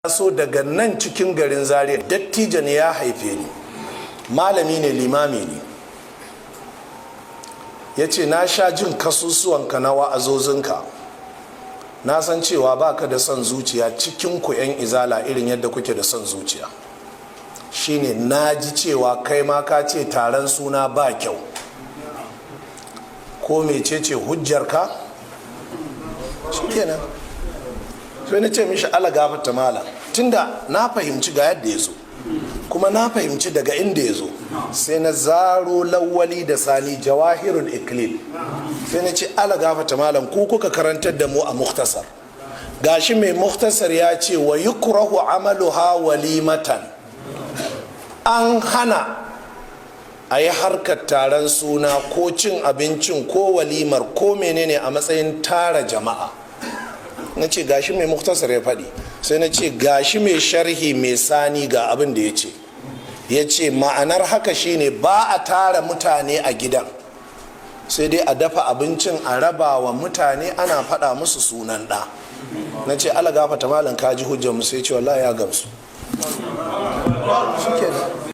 so daga nan cikin garin Zaria, dattijo ne, ya haife ni, malami ne, limami ne. Ya ce na sha jin kasusuwanka na wa'azozinka, na san cewa baka da son zuciya cikin ku 'yan izala irin yadda kuke da son zuciya. Shine na ji cewa kai ma ka ce taron suna ba kyau, ko mecece hujjarka? Shikenan sai na ce mishi ala gafarta malam, tunda na fahimci ga yadda ya zo kuma na fahimci daga inda ya zo, sai na zaro lawali da sani jawahirul iklil, sai na ce ala gafarta malam, ku kuka karantar da mu a muktasar, gashi mai muktasar ya ce wa yukrahu amaluha walimatan, an hana a yi harkar taron suna ko cin abincin ko walimar ko menene a matsayin tara jama'a. Na ce gashi mai muktasar ya faɗi, sai na ce gashi mai sharhi mai sani ga abin da ya ce. Ya ce ma'anar haka shine ba a tara mutane a gidan, sai dai a dafa abincin a raba wa mutane ana faɗa musu sunan ɗa. Na ce ala gafata malam kaji hujjar mu, sai ce wallahi ya gamsu.